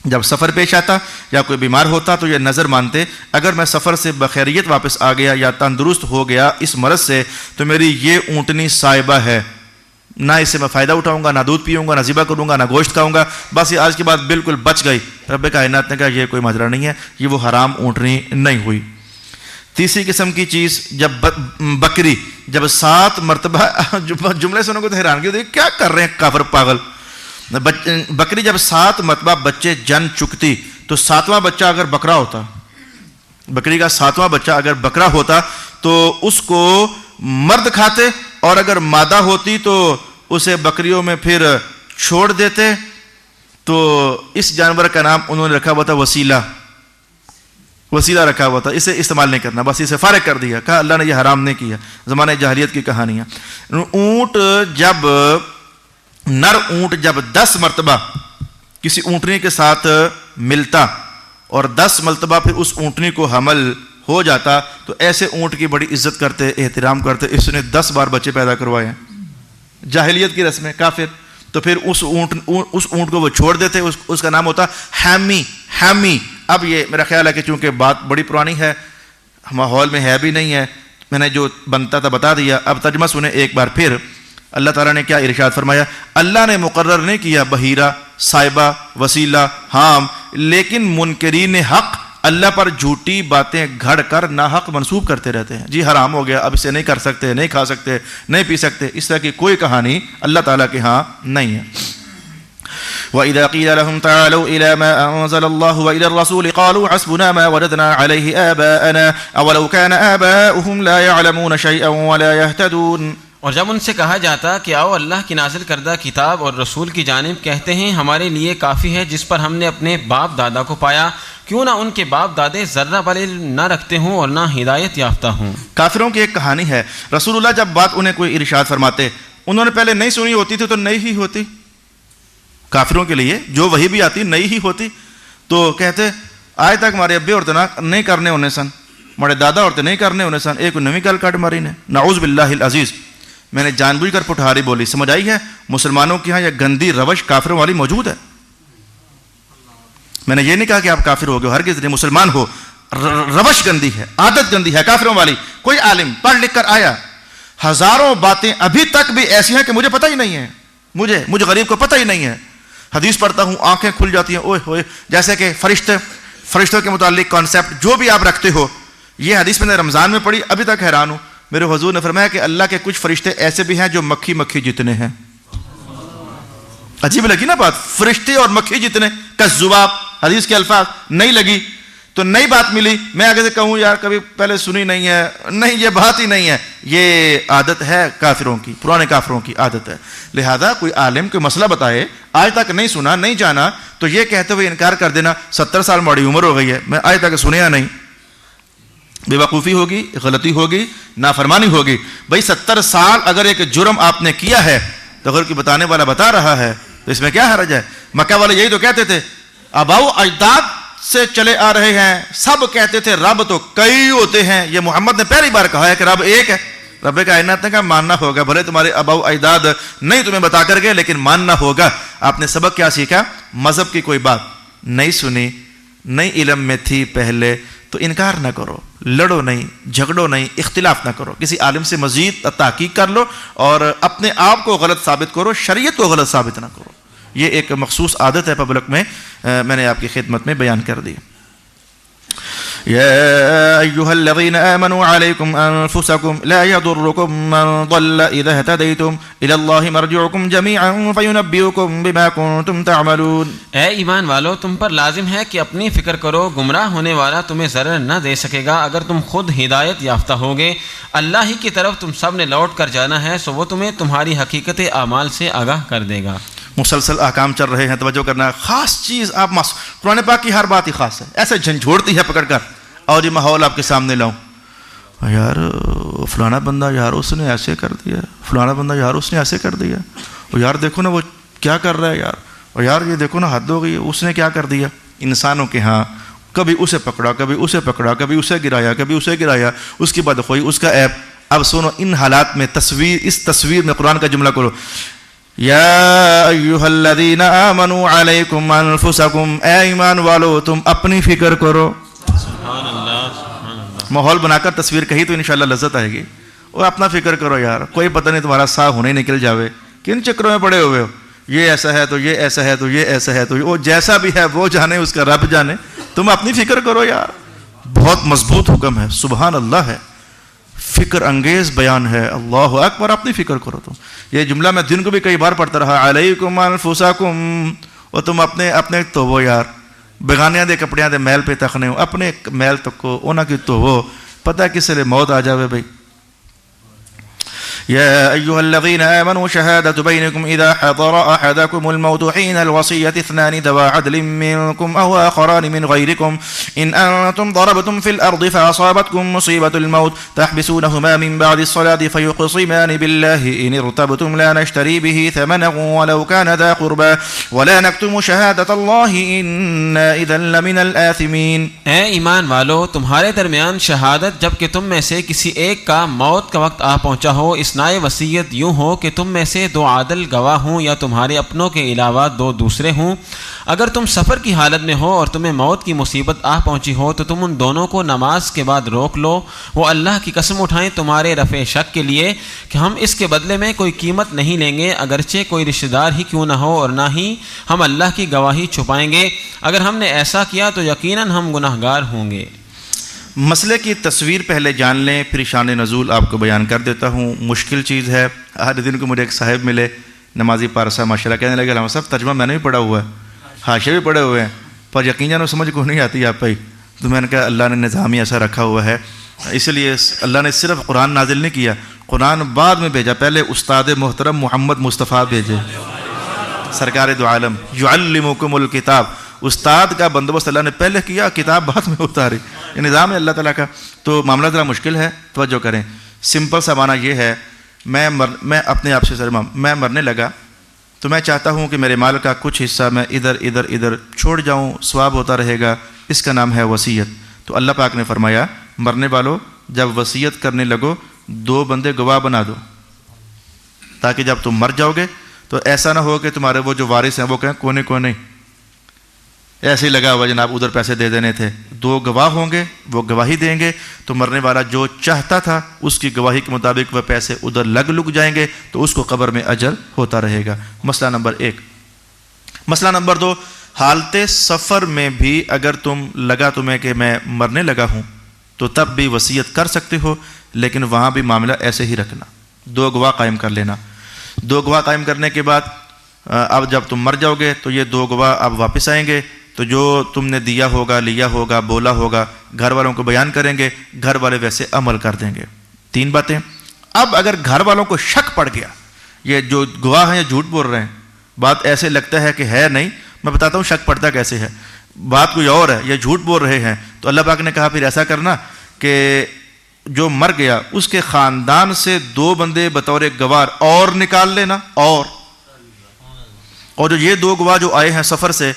جب سفر پیش آتا یا کوئی بیمار ہوتا تو یہ نظر مانتے اگر میں سفر سے بخیریت واپس آ گیا یا تندرست ہو گیا اس مرض سے تو میری یہ اونٹنی صائبہ ہے، نہ اس سے میں فائدہ اٹھاؤں گا، نہ دودھ پیوں گا، نہ ذبح کروں گا، نہ گوشت کھاؤں گا، بس یہ آج کے بعد بالکل بچ گئی. رب کائنات نے کہا یہ کوئی ماجرا نہیں ہے، یہ وہ حرام اونٹنی نہیں ہوئی. تیسری قسم کی چیز، جب بکری جب 7 مرتبہ جملے سنو گے تو حیرانگی ہوتی ہے کیا کر رہے ہیں کافر پاگل. بکری جب 7 مرتبہ بچے جن چکتی تو 7واں بچہ اگر بکرا ہوتا، بکری کا 7واں بچہ اگر بکرا ہوتا تو اس کو مرد کھاتے، اور اگر مادہ ہوتی تو اسے بکریوں میں پھر چھوڑ دیتے. تو اس جانور کا نام انہوں نے رکھا ہوا تھا وسیلہ رکھا ہوا تھا، اسے استعمال نہیں کرنا، بس اسے فارغ کر دیا. کہا اللہ نے یہ حرام نہیں کیا. زمانہ جاہلیت کی کہانیاں. اونٹ جب نر اونٹ جب 10 مرتبہ کسی اونٹنی کے ساتھ ملتا اور 10 مرتبہ پھر اس اونٹنی کو حمل ہو جاتا تو ایسے اونٹ کی بڑی عزت کرتے، احترام کرتے، اس نے 10 بار بچے پیدا کروائے ہیں. جاہلیت کی رسم ہے کافر. تو پھر اس اونٹ کو وہ چھوڑ دیتے، اس کا نام ہوتا حامی. اب یہ میرا خیال ہے کہ چونکہ بات بڑی پرانی ہے، ماحول میں ہے بھی نہیں ہے، میں نے جو بنتا تھا بتا دیا. اب ترجمہ سنیں ایک بار پھر. اللہ تعالیٰ نے کیا ارشاد فرمایا؟ اللہ نے مقرر نہیں کیا بحیرہ، صائبہ، وسیلہ، حام، لیکن منکرین حق اللہ پر جھوٹی باتیں گھڑ کر ناحق منسوب کرتے رہتے ہیں. جی حرام ہو گیا، اب اسے نہیں کر سکتے، نہیں کھا سکتے، نہیں پی سکتے. اس طرح کی کوئی کہانی اللہ تعالیٰ کے ہاں نہیں ہے. وَإِذَا قِيلَ لَهُمْ تَعَالَوْا إِلَى مَا أَنزَلَ اللَّهُ وَإِلَى الرَّسُولِ قَالُوا حَسْبُنَا مَا وَجَدْنَا عَلَيْهِ آبَاءَنَا أَوَلَوْ كَانَ آبَاؤُهُمْ لَا يَعْلَمُونَ شَيْئًا وَلَا يَهْتَدُونَ. اور جب ان سے کہا جاتا کہ آؤ اللہ کی نازل کردہ کتاب اور رسول کی جانب، کہتے ہیں ہمارے لیے کافی ہے جس پر ہم نے اپنے باپ دادا کو پایا، کیوں نہ ان کے باپ دادے ذرہ بل نہ رکھتے ہوں اور نہ ہدایت یافتہ ہوں. کافروں کی ایک کہانی ہے. رسول اللہ جب بات انہیں کوئی ارشاد فرماتے، انہوں نے پہلے نہیں سنی ہوتی تھی تو نئی ہی ہوتی. کافروں کے لیے جو وہی بھی آتی نئی ہی ہوتی. تو کہتے آج تک ہمارے ابے عورتیں نہیں کرنے ہونے سن، ہمارے دادا عورتیں نہیں کرنے ہونے سن، ایک نویں گل کٹ ماری نے. نعوذ باللہ العزیز. میں نے جان بوجھ کر پٹھاری بولی، سمجھ آئی ہے؟ مسلمانوں کے ہاں یہ گندی روش کافروں والی موجود ہے. میں نے یہ نہیں کہا کہ آپ کافر ہو گئے، ہرگز نہیں. مسلمان ہو، روش گندی ہے، عادت گندی ہے کافروں والی. کوئی عالم پڑھ لکھ کر آیا، ہزاروں باتیں ابھی تک بھی ایسی ہیں کہ مجھے پتہ ہی نہیں ہے، مجھے غریب کو پتہ ہی نہیں ہے. حدیث پڑھتا ہوں آنکھیں کھل جاتی ہیں، اوئے ہوئے، جیسے کہ فرشتوں کے متعلق کانسیپٹ جو بھی آپ رکھتے ہو. یہ حدیث میں نے رمضان میں پڑھی، ابھی تک حیران ہوں. میرے حضور نے فرمایا کہ اللہ کے کچھ فرشتے ایسے بھی ہیں جو مکھی جتنے ہیں. عجیب لگی نا بات، فرشتے اور مکھی جتنے، کذاب حدیث کے الفاظ. نہیں لگی تو نئی بات ملی، میں آگے سے کہوں یار کبھی پہلے سنی نہیں ہے، نہیں یہ بات ہی نہیں ہے. یہ عادت ہے کافروں کی، پرانے کافروں کی عادت ہے. لہذا کوئی عالم کوئی مسئلہ بتائے، آج تک نہیں سنا، نہیں جانا، تو یہ کہتے ہوئے انکار کر دینا 70 سال بڑی عمر ہو گئی ہے، میں آج تک سنیا نہیں. بے وقوفی ہوگی، غلطی ہوگی، نافرمانی ہوگی. بھائی 70 سال اگر ایک جرم آپ نے کیا ہے تو اگر کوئی بتانے والا بتا رہا ہے تو اس میں کیا حرج ہے؟ مکہ والے یہی تو کہتے تھے، آباؤ اجداد سے چلے آ رہے ہیں، سب کہتے تھے رب تو کئی ہوتے ہیں. یہ محمد نے پہلی بار کہا ہے کہ رب ایک ہے. رب کائنات نے کہا ماننا ہوگا، بھلے تمہارے آباؤ اجداد نہیں تمہیں بتا کر گئے لیکن ماننا ہوگا. آپ نے سبق کیا سیکھا؟ مذہب کی کوئی بات نہیں سنی، نہیں علم میں تھی پہلے تو انکار نہ کرو، لڑو نہیں، جھگڑو نہیں، اختلاف نہ کرو. کسی عالم سے مزید تحقیق کر لو اور اپنے آپ کو غلط ثابت کرو، شریعت کو غلط ثابت نہ کرو. یہ ایک مخصوص عادت ہے پبلک میں نے آپ کی خدمت میں بیان کر دی. يا أيها الذين آمنوا عليكم أنفسكم لا يضركم من ضل إذا اهتديتم إلى الله مرجعكم جميعا فينبئكم بما كنتم تعملون. اے ایمان والو، تم پر لازم ہے کہ اپنی فکر کرو، گمراہ ہونے والا تمہیں ضرر نہ دے سکے گا اگر تم خود ہدایت یافتہ ہوگے. اللہ ہی کی طرف تم سب نے لوٹ کر جانا ہے، سو وہ تمہیں تمہاری حقیقت اعمال سے آگاہ کر دے گا. مسلسل احکام چل رہے ہیں، توجہ کرنا ہے. خاص چیز آپ قرآن پاک کی ہر بات ہی خاص ہے، ایسے جھنجھوڑتی ہے پکڑ کر اور یہ ماحول آپ کے سامنے لاؤں. یار فلانا بندہ یار اس نے ایسے کر دیا، فلانا بندہ یار اس نے ایسے کر دیا، اور یار دیکھو نا وہ کیا کر رہا ہے یار، اور یار یہ دیکھو نا حد ہو گئی، اس نے کیا کر دیا. انسانوں کے ہاں کبھی اسے پکڑا، کبھی اسے پکڑا، کبھی اسے گرایا، کبھی اسے گرایا، اس کی بدخوئی، اس کا عیب. اب سنو ان حالات میں اس تصویر میں قرآن کا جملہ کرو. یا ایھا الذین آمنوا علیکم انفسکم، اے ایمان والو تم اپنی فکر کرو. سبحان اللہ، سبحان اللہ. ماحول بنا کر تصویر کہی تو انشاءاللہ لذت آئے گی. اور اپنا فکر کرو یار، کوئی پتہ نہیں تمہارا سا ہونے نکل جاوے، کن چکروں میں پڑے ہوئے ہو. یہ ایسا ہے تو یہ ایسا ہے تو یہ ایسا ہے تو وہ جیسا بھی ہے وہ جانے، اس کا رب جانے. تم اپنی فکر کرو یار. بہت مضبوط حکم ہے، سبحان اللہ ہے، فکر انگیز بیان ہے. اللہ اکبر. اپنی فکر کرو. تم یہ جملہ میں دن کو بھی کئی بار پڑھتا رہا، علیکم انفسکم، اور تم اپنے تو وہ یار بیگانیاں دے کپڑیاں دے میل پہ تکنے ہو، اپنے میل تک کو انہاں کی تو وہ پتہ کس لئے موت آ جاوے بھائی. يا أيها الذين آمنوا شهادة بينكم إذا حضر أحدكم الموت حين الوصية اثنان ذوى عدل منكم أو آخران من غيركم إن أنتم ضربتم في الأرض فأصابتكم مصيبة الموت تحبسونهما من بعد الصلاة فيقسمان بالله إن ارتبتم لا نشتري به ثمنا ولو كان ذا قربى ولا نكتم شهادة الله إنا إذا لمن الآثمين. اے ایمان والو، تمہارے درمیان شہادت جب کہ تم میں سے کسی ایک کا موت کا وقت آ پہنچا ہو، اثنائے وصیت یوں ہو کہ تم میں سے دو عادل گواہ ہوں یا تمہارے اپنوں کے علاوہ دو دوسرے ہوں. اگر تم سفر کی حالت میں ہو اور تمہیں موت کی مصیبت آ پہنچی ہو تو تم ان دونوں کو نماز کے بعد روک لو. وہ اللہ کی قسم اٹھائیں تمہارے رفع شک کے لیے کہ ہم اس کے بدلے میں کوئی قیمت نہیں لیں گے، اگرچہ کوئی رشتہ دار ہی کیوں نہ ہو، اور نہ ہی ہم اللہ کی گواہی چھپائیں گے. اگر ہم نے ایسا کیا تو یقیناً ہم گناہگار ہوں گے. مسئلے کی تصویر پہلے جان لیں، پھر شان نزول آپ کو بیان کر دیتا ہوں. مشکل چیز ہے. ہر دن کو مجھے ایک صاحب ملے، نمازی پارسا ماشاءاللہ، کہنے لگے علامہ صاحب ترجمہ میں نے بھی پڑھا ہوا ہے، حاشیے بھی پڑھے ہوئے ہیں، پر یقین جانو سمجھ کو نہیں آتی آپ پہ. تو میں نے کہا اللہ نے نظام ہی ایسا رکھا ہوا ہے، اس لیے اللہ نے صرف قرآن نازل نہیں کیا، قرآن بعد میں بھیجا. پہلے استاد محترم محمد مصطفیٰ بھیجے، سرکار دو عالم، یعلمکم الکتاب. استاد کا بندوبست اللہ نے پہلے کیا، کتاب بعد میں اتاری. یہ نظام ہے اللہ تعالیٰ کا. تو معاملہ ذرا مشکل ہے، توجہ کریں. سمپل سا معنی یہ ہے، میں اپنے آپ سے میں مرنے لگا تو میں چاہتا ہوں کہ میرے مال کا کچھ حصہ میں ادھر چھوڑ جاؤں، ثواب ہوتا رہے گا. اس کا نام ہے وصیت. تو اللہ پاک نے فرمایا مرنے والوں جب وصیت کرنے لگو دو بندے گواہ بنا دو، تاکہ جب تم مر جاؤ گے تو ایسا نہ ہو کہ تمہارے وہ جو وارث ہیں وہ کہیں کونے کونے ایسے ہی لگا ہوا جناب ادھر پیسے دے دینے تھے. دو گواہ ہوں گے، وہ گواہی دیں گے تو مرنے والا جو چاہتا تھا اس کی گواہی کے مطابق وہ پیسے ادھر لگ جائیں گے تو اس کو قبر میں اجر ہوتا رہے گا. مسئلہ نمبر 1. مسئلہ نمبر 2، حالت سفر میں بھی اگر تمہیں کہ میں مرنے لگا ہوں تو تب بھی وصیت کر سکتے ہو، لیکن وہاں بھی معاملہ ایسے ہی رکھنا، دو گواہ قائم کر لینا. دو گواہ قائم کرنے کے بعد اب جب تم مر جاؤ گے تو یہ دو گواہ اب واپس آئیں گے تو جو تم نے دیا ہوگا، لیا ہوگا، بولا ہوگا گھر والوں کو بیان کریں گے، گھر والے ویسے عمل کر دیں گے. 3 باتیں. اب اگر گھر والوں کو شک پڑ گیا یہ جو گواہ ہیں یہ جھوٹ بول رہے ہیں، بات ایسے لگتا ہے کہ ہے نہیں، میں بتاتا ہوں شک پڑتا کیسے ہے، بات کوئی اور ہے، یہ جھوٹ بول رہے ہیں، تو اللہ پاک نے کہا پھر ایسا کرنا کہ جو مر گیا اس کے خاندان سے 2 بندے بطور گواہ اور نکال لینا، اور جو یہ 2 گواہ جو آئے ہیں سفر سے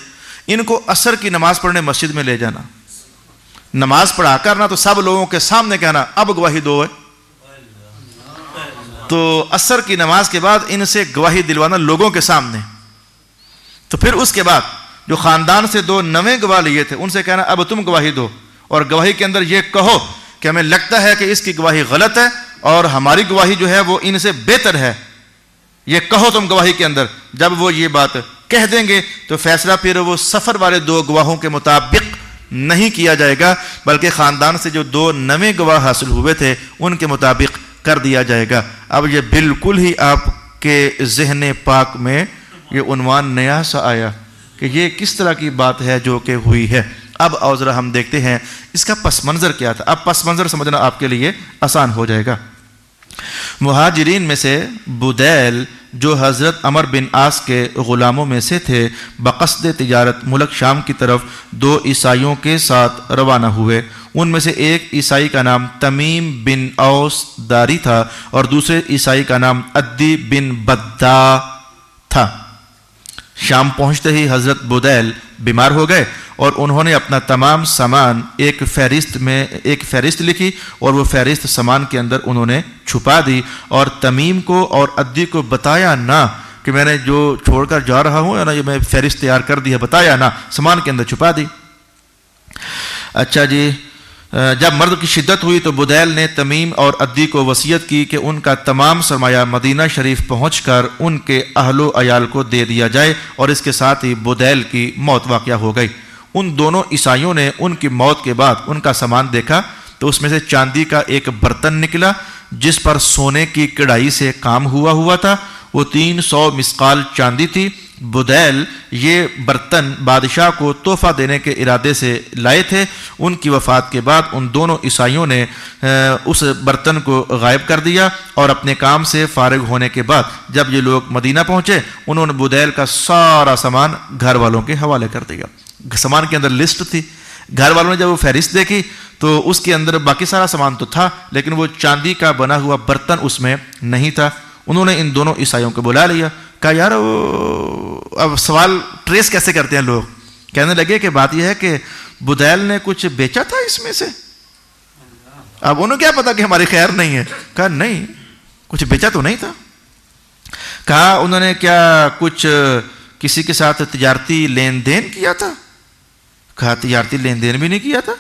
ان کو عصر کی نماز پڑھنے مسجد میں لے جانا، نماز پڑھا کرنا تو سب لوگوں کے سامنے کہنا اب گواہی دو ہے. تو عصر کی نماز کے بعد ان سے گواہی دلوانا لوگوں کے سامنے. تو پھر اس کے بعد جو خاندان سے 2 نویں گواہ لیے تھے ان سے کہنا اب تم گواہی دو، اور گواہی کے اندر یہ کہو کہ ہمیں لگتا ہے کہ اس کی گواہی غلط ہے اور ہماری گواہی جو ہے وہ ان سے بہتر ہے، یہ کہو تم گواہی کے اندر. جب وہ یہ بات کہہ دیں گے تو فیصلہ پھر وہ سفر والے 2 گواہوں کے مطابق نہیں کیا جائے گا، بلکہ خاندان سے جو 2 نویں گواہ حاصل ہوئے تھے ان کے مطابق کر دیا جائے گا۔ اب یہ بالکل ہی آپ کے ذہن پاک میں یہ عنوان نیا سا آیا کہ یہ کس طرح کی بات ہے جو کہ ہوئی ہے۔ اب اور ذرا ہم دیکھتے ہیں اس کا پس منظر کیا تھا۔ اب پس منظر سمجھنا آپ کے لیے آسان ہو جائے گا۔ مہاجرین میں سے بدیل جو حضرت عمر بن عاص کے غلاموں میں سے تھے، بقصد تجارت ملک شام کی طرف 2 عیسائیوں کے ساتھ روانہ ہوئے۔ ان میں سے ایک عیسائی کا نام تمیم بن اوس داری تھا اور دوسرے عیسائی کا نام عدی بن بدا تھا۔ شام پہنچتے ہی حضرت بدیل بیمار ہو گئے اور انہوں نے اپنا تمام سامان ایک فہرست لکھی اور وہ فہرست سامان کے اندر انہوں نے چھپا دی اور تمیم کو اور عدی کو بتایا نہ کہ میں نے جو چھوڑ کر جا رہا ہوں یہ میں فہرست تیار کر دی ہے، بتایا نہ، سامان کے اندر چھپا دی۔ اچھا جی، جب مرض کی شدت ہوئی تو بدیل نے تمیم اور عدی کو وصیت کی کہ ان کا تمام سرمایہ مدینہ شریف پہنچ کر ان کے اہل و عیال کو دے دیا جائے، اور اس کے ساتھ ہی بدیل کی موت واقع ہو گئی۔ ان دونوں عیسائیوں نے ان کی موت کے بعد ان کا سامان دیکھا تو اس میں سے چاندی کا ایک برتن نکلا جس پر سونے کی کڑھائی سے کام ہوا تھا، وہ 300 مسقال چاندی تھی۔ بدیل یہ برتن بادشاہ کو تحفہ دینے کے ارادے سے لائے تھے۔ ان کی وفات کے بعد ان دونوں عیسائیوں نے اس برتن کو غائب کر دیا اور اپنے کام سے فارغ ہونے کے بعد جب یہ لوگ مدینہ پہنچے انہوں نے بدیل کا سارا سامان گھر والوں کے حوالے کر دیا۔ سامان کے اندر لسٹ تھی، گھر والوں نے جب وہ فہرست دیکھی تو اس کے اندر باقی سارا سامان تو تھا لیکن وہ چاندی کا بنا ہوا برتن اس میں نہیں تھا۔ انہوں نے ان دونوں عیسائیوں کو بلا لیا، کہا یار اب سوال ٹریس کیسے کرتے ہیں لوگ، کہنے لگے کہ بات یہ ہے کہ بدیل نے کچھ بیچا تھا اس میں سے۔ اب انہوں کیا پتا کہ ہماری خیر نہیں ہے، کہا نہیں کچھ بیچا تو نہیں تھا۔ کہا انہوں نے کیا کچھ کسی کے ساتھ تجارتی لین دین کیا تھا، کہا تجارتی لین دین بھی نہیں کیا تھا۔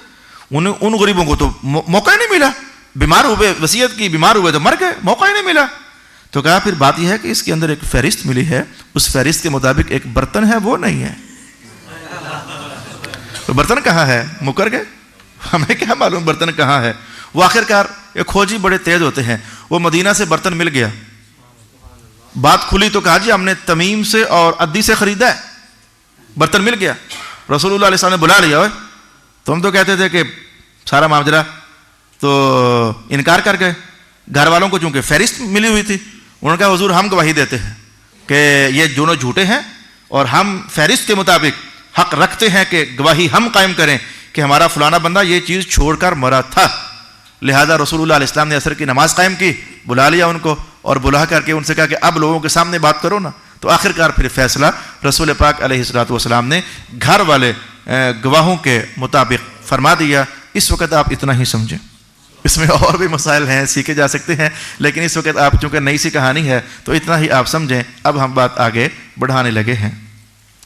ان غریبوں کو تو موقع ہی نہیں ملا، بیمار ہوئے وصیت کی، بیمار ہوئے تو مر گئے، موقع ہی نہیں ملا۔ تو کہا پھر بات یہ ہے کہ اس کے اندر ایک فہرست ملی ہے، اس فہرست کے مطابق ایک برتن ہے وہ نہیں ہے۔ تو برتن کہاں ہے؟ مکر گئے، ہمیں کیا معلوم برتن کہاں ہے۔ وہ آخرکار ایک کھوجی بڑے تیز ہوتے ہیں، وہ مدینہ سے برتن مل گیا، بات کھلی تو کہا جی ہم نے تمیم سے اور عدی سے خریدا ہے، برتن مل گیا۔ رسول اللہ علیہ السلام نے بلا لیا، ہوئے تو ہم تو کہتے تھے کہ سارا معاملہ تو انکار کر گئے۔ گھر والوں کو چونکہ فہرست ملی ہوئی تھی انہوں نے کہا حضور ہم گواہی دیتے ہیں کہ یہ دونوں جھوٹے ہیں اور ہم فہرست کے مطابق حق رکھتے ہیں کہ گواہی ہم قائم کریں کہ ہمارا فلانا بندہ یہ چیز چھوڑ کر مرا تھا۔ لہذا رسول اللہ علیہ السلام نے عصر کی نماز قائم کی، بلا لیا ان کو اور بلا کر کے ان سے کہا کہ اب لوگوں کے سامنے بات کرو نا۔ تو آخرکار پھر فیصلہ رسول پاک علیہ الصلوۃ والسلام نے گھر والے گواہوں کے مطابق فرما دیا۔ اس وقت آپ اتنا ہی سمجھیں، اس میں اور بھی مسائل ہیں سیکھے جا سکتے ہیں لیکن اس وقت آپ چونکہ نئی سی کہانی ہے تو اتنا ہی آپ سمجھیں۔ اب ہم بات آگے بڑھانے لگے ہیں۔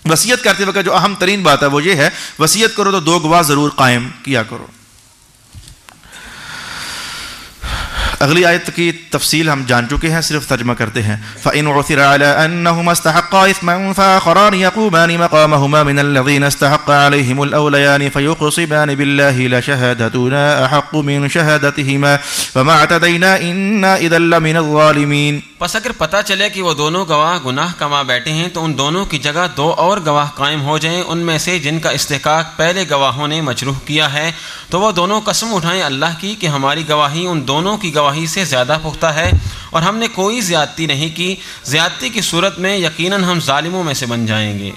وصیت کرتے وقت جو اہم ترین بات ہے وہ یہ ہے وصیت کرو تو 2 گواہ ضرور قائم کیا کرو۔ اگلی آیت کی تفصیل ہم جان چکے ہیں، صرف ترجمہ کرتے ہیں۔ فَإِنْ عُثِرَ عَلَىٰ أَنَّهُمَا اسْتَحَقَّا إِثْمًا فَآخَرَانِ يَقُومَانِ مَقَامَهُمَا مِنَ الَّذِينَ اسْتَحَقَّ عَلَيْهِمُ الْأَوْلَيَانِ فَيُقْسِمَانِ بِاللَّهِ لَشَهَادَتُنَا أَحَقُّ مِنْ شَهَادَتِهِمَا وَمَا اعْتَدَيْنَا إِنَّا إِذًا لَّمِنَ الظَّالِمِينَ۔ پس اگر پتہ چلے کہ وہ دونوں گواہ گناہ کما بیٹھے ہیں تو ان دونوں کی جگہ 2 اور گواہ قائم ہو جائیں ان میں سے جن کا استحقاق پہلے گواہوں نے مجروح کیا ہے، تو وہ دونوں قسم اٹھائیں اللہ کی کہ ہماری گواہی ان دونوں کی گواہی سے زیادہ پختہ ہے اور ہم نے کوئی زیادتی نہیں کی، زیادتی کی صورت میں یقیناً ہم ظالموں میں سے بن جائیں گے۔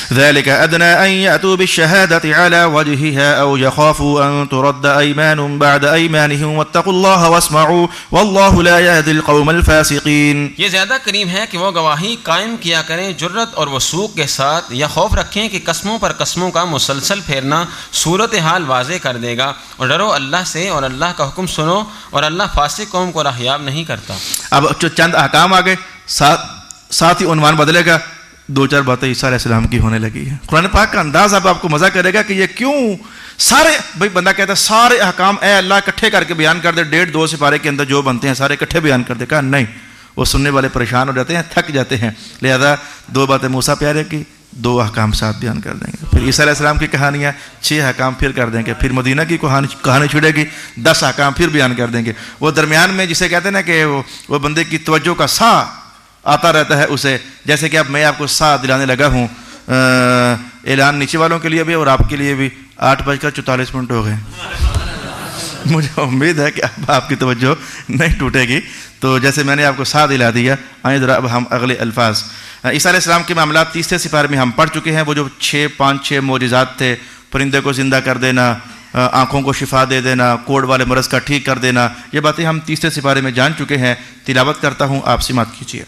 ذلك أدنى أن يأتوا بالشهادة على وجهها أو يخافوا أن ترد أيمان بعد أيمانهم واتقوا الله واسمعوا والله لا يهدي القوم الفاسقين۔ یہ زیادہ قریب ہے کہ وہ گواہی قائم کیا کریں جرت اور وثوق کے ساتھ، یا خوف رکھیں کہ قسموں پر قسموں کا مسلسل پھیرنا صورتحال واضح کر دے گا، اور ڈرو اللہ سے اور اللہ کا حکم سنو، اور اللہ فاسق قوم کو راہیاب نہیں کرتا۔ اب چند احکام آگے، ساتھ ہی عنوان بدلے گا، 2-4 باتیں عیسیٰ علیہ السلام کی ہونے لگی ہے۔ قرآن پاک کا انداز اب آپ کو مزہ کرے گا کہ یہ کیوں سارے، بھائی بندہ کہتا ہے سارے احکام اے اللہ اکٹھے کر کے بیان کر دے، 1.5-2 سپارے کے اندر جو بنتے ہیں سارے اکٹھے بیان کر دے، کہا نہیں، وہ سننے والے پریشان ہو جاتے ہیں، تھک جاتے ہیں، لہذا 2 باتیں موسیٰ پیارے کی، 2 احکام ساتھ بیان کر دیں گے. پھر عیسیٰ علیہ السلام کی کہانیاں 6 احکام پھر کر دیں گے. پھر مدینہ کی کہانی چھڑے گی 10 احکام پھر بیان کر دیں گے. وہ درمیان میں جسے کہتے ہیں نا کہ وہ بندے کی توجہ کا سا آتا رہتا ہے اسے, جیسے کہ اب میں آپ کو سا دلانے لگا ہوں. اعلان نیچے والوں کے لیے بھی اور آپ کے لیے بھی. 8:44 ہو گئے. مجھے امید ہے کہ اب آپ کی توجہ نہیں ٹوٹے گی. تو جیسے میں نے آپ کو سا دلا دیا, آئیں ذرا اب ہم اگلے الفاظ. عیسیٰ علیہ السلام کے معاملات 30 سپارے میں ہم پڑھ چکے ہیں. وہ جو 5-6 معجزات تھے, پرندے کو زندہ کر دینا, آنکھوں کو شفا دے دینا, کوڑ والے مرض کا ٹھیک کر دینا, یہ باتیں ہم 30 سپارے میں جان چکے ہیں. تلاوت کرتا ہوں, آپ سماعت کیجیے.